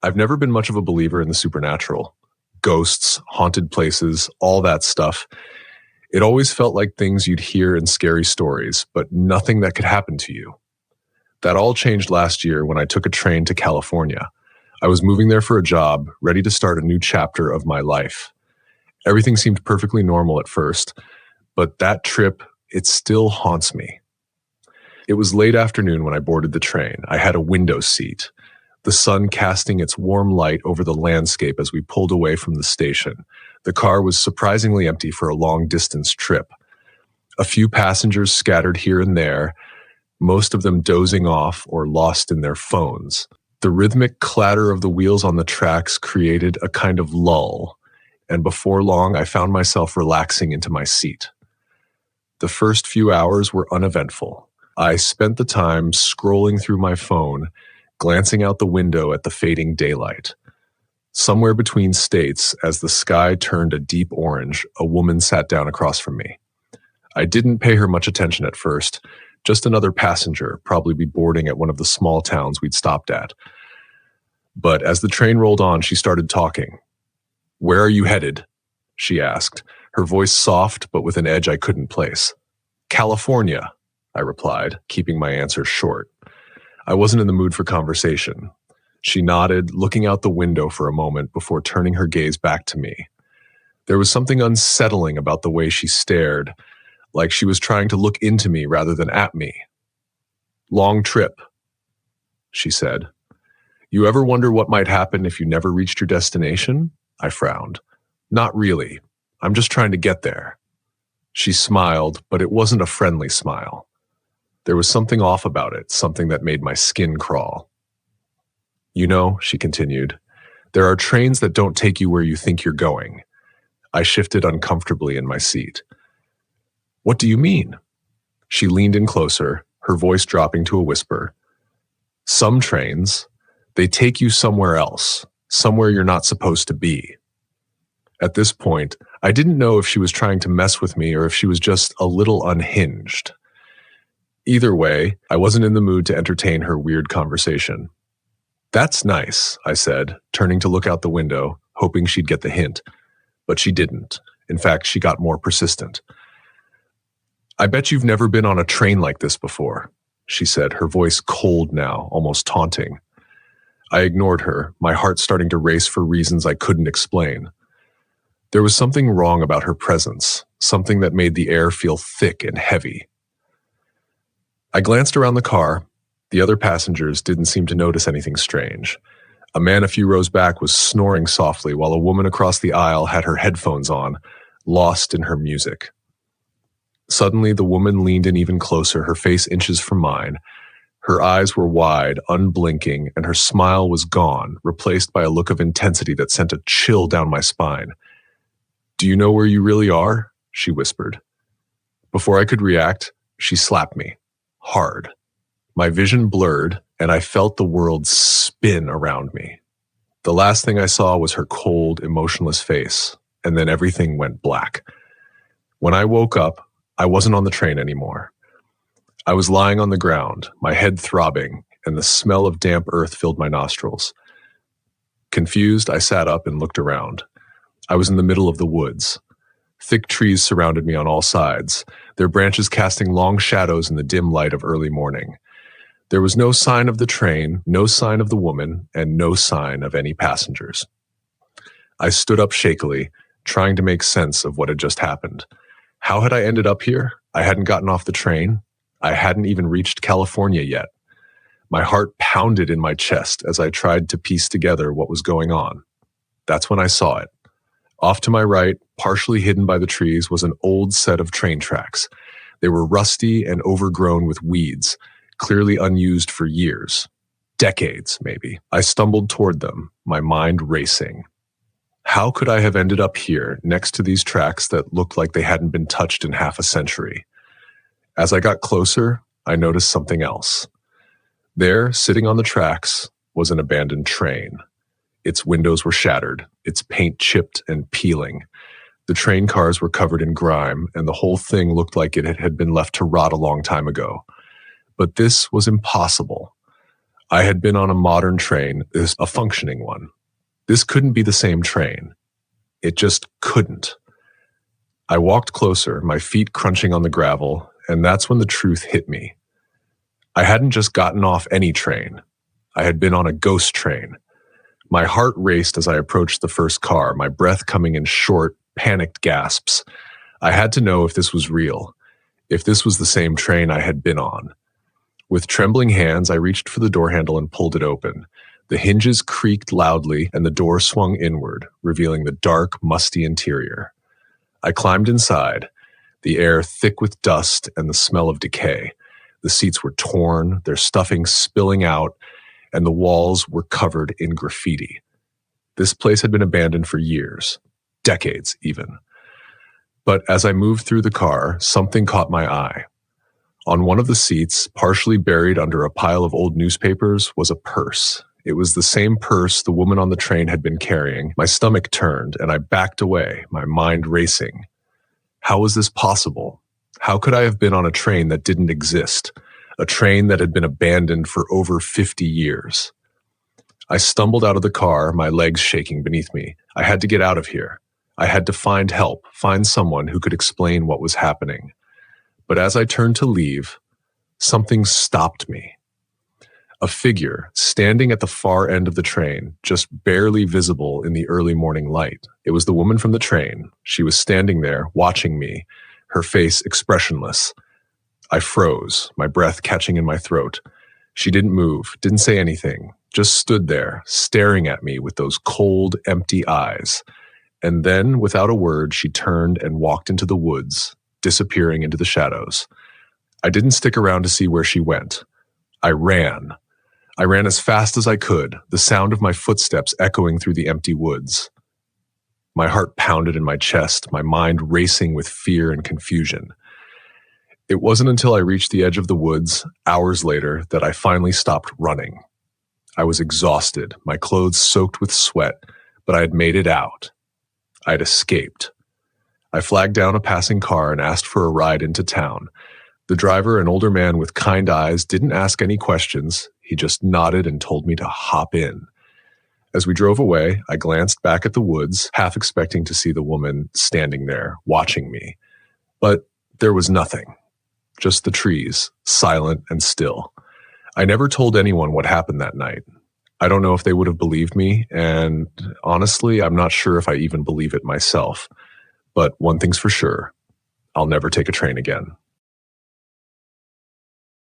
I've never been much of a believer in the supernatural. Ghosts, haunted places, all that stuff. It always felt like things you'd hear in scary stories, but nothing that could happen to you. That all changed last year when I took a train to California. I was moving there for a job, ready to start a new chapter of my life. Everything seemed perfectly normal at first, but that trip, it still haunts me. It was late afternoon when I boarded the train. I had a window seat, the sun casting its warm light over the landscape as we pulled away from the station. The car was surprisingly empty for a long-distance trip. A few passengers scattered here and there, most of them dozing off or lost in their phones. The rhythmic clatter of the wheels on the tracks created a kind of lull, and before long I found myself relaxing into my seat. The first few hours were uneventful. I spent the time scrolling through my phone, glancing out the window at the fading daylight. Somewhere between states, as the sky turned a deep orange, a woman sat down across from me. I didn't pay her much attention at first, just another passenger, probably be boarding at one of the small towns we'd stopped at. But as the train rolled on, she started talking. "Where are you headed?" she asked, her voice soft but with an edge I couldn't place. "California," I replied, keeping my answer short. I wasn't in the mood for conversation. She nodded, looking out the window for a moment before turning her gaze back to me. There was something unsettling about the way she stared, like she was trying to look into me rather than at me. "Long trip," she said. "You ever wonder what might happen if you never reached your destination?" I frowned. "Not really. I'm just trying to get there." She smiled, but it wasn't a friendly smile. There was something off about it, something that made my skin crawl. "You know," she continued, "there are trains that don't take you where you think you're going." I shifted uncomfortably in my seat. "What do you mean?" She leaned in closer, her voice dropping to a whisper. "Some trains, they take you somewhere else, somewhere you're not supposed to be." At this point, I didn't know if she was trying to mess with me or if she was just a little unhinged. Either way, I wasn't in the mood to entertain her weird conversation. "That's nice," I said, turning to look out the window, hoping she'd get the hint. But she didn't. In fact, she got more persistent. "I bet you've never been on a train like this before," she said, her voice cold now, almost taunting. I ignored her, my heart starting to race for reasons I couldn't explain. There was something wrong about her presence, something that made the air feel thick and heavy. I glanced around the car. The other passengers didn't seem to notice anything strange. A man a few rows back was snoring softly while a woman across the aisle had her headphones on, lost in her music. Suddenly, the woman leaned in even closer, her face inches from mine. Her eyes were wide, unblinking, and her smile was gone, replaced by a look of intensity that sent a chill down my spine. "Do you know where you really are?" she whispered. Before I could react, she slapped me. Hard. My vision blurred, and I felt the world spin around me. The last thing I saw was her cold, emotionless face, and then everything went black. When I woke up, I wasn't on the train anymore. I was lying on the ground, my head throbbing, and the smell of damp earth filled my nostrils. Confused, I sat up and looked around. I was in the middle of the woods. Thick trees surrounded me on all sides, their branches casting long shadows in the dim light of early morning. There was no sign of the train, no sign of the woman, and no sign of any passengers. I stood up shakily, trying to make sense of what had just happened. How had I ended up here? I hadn't gotten off the train. I hadn't even reached California yet. My heart pounded in my chest as I tried to piece together what was going on. That's when I saw it. Off to my right, partially hidden by the trees, was an old set of train tracks. They were rusty and overgrown with weeds, clearly unused for years. Decades, maybe. I stumbled toward them, my mind racing. How could I have ended up here, next to these tracks that looked like they hadn't been touched in half a century? As I got closer, I noticed something else. There, sitting on the tracks, was an abandoned train. Its windows were shattered, its paint chipped and peeling. The train cars were covered in grime, and the whole thing looked like it had been left to rot a long time ago. But this was impossible. I had been on a modern train, a functioning one. This couldn't be the same train. It just couldn't. I walked closer, my feet crunching on the gravel, and that's when the truth hit me. I hadn't just gotten off any train. I had been on a ghost train. My heart raced as I approached the first car, my breath coming in short, panicked gasps. I had to know if this was real, if this was the same train I had been on. With trembling hands, I reached for the door handle and pulled it open. The hinges creaked loudly and the door swung inward, revealing the dark, musty interior. I climbed inside, the air thick with dust and the smell of decay. The seats were torn, their stuffing spilling out, and the walls were covered in graffiti. This place had been abandoned for years, decades even. But as I moved through the car, something caught my eye. On one of the seats, partially buried under a pile of old newspapers, was a purse. It was the same purse the woman on the train had been carrying. My stomach turned, and I backed away, my mind racing. How was this possible? How could I have been on a train that didn't exist? A train that had been abandoned for over 50 years. I stumbled out of the car, my legs shaking beneath me. I had to get out of here. I had to find help, find someone who could explain what was happening. But as I turned to leave, something stopped me. A figure standing at the far end of the train, just barely visible in the early morning light. It was the woman from the train. She was standing there, watching me, her face expressionless. I froze, my breath catching in my throat. She didn't move, didn't say anything, just stood there, staring at me with those cold, empty eyes. And then, without a word, she turned and walked into the woods, disappearing into the shadows. I didn't stick around to see where she went. I ran. I ran as fast as I could, the sound of my footsteps echoing through the empty woods. My heart pounded in my chest, my mind racing with fear and confusion. It wasn't until I reached the edge of the woods, hours later, that I finally stopped running. I was exhausted, my clothes soaked with sweat, but I had made it out. I had escaped. I flagged down a passing car and asked for a ride into town. The driver, an older man with kind eyes, didn't ask any questions. He just nodded and told me to hop in. As we drove away, I glanced back at the woods, half expecting to see the woman standing there, watching me. But there was nothing. Just the trees, silent and still. I never told anyone what happened that night. I don't know if they would have believed me, and honestly, I'm not sure if I even believe it myself. But one thing's for sure, I'll never take a train again.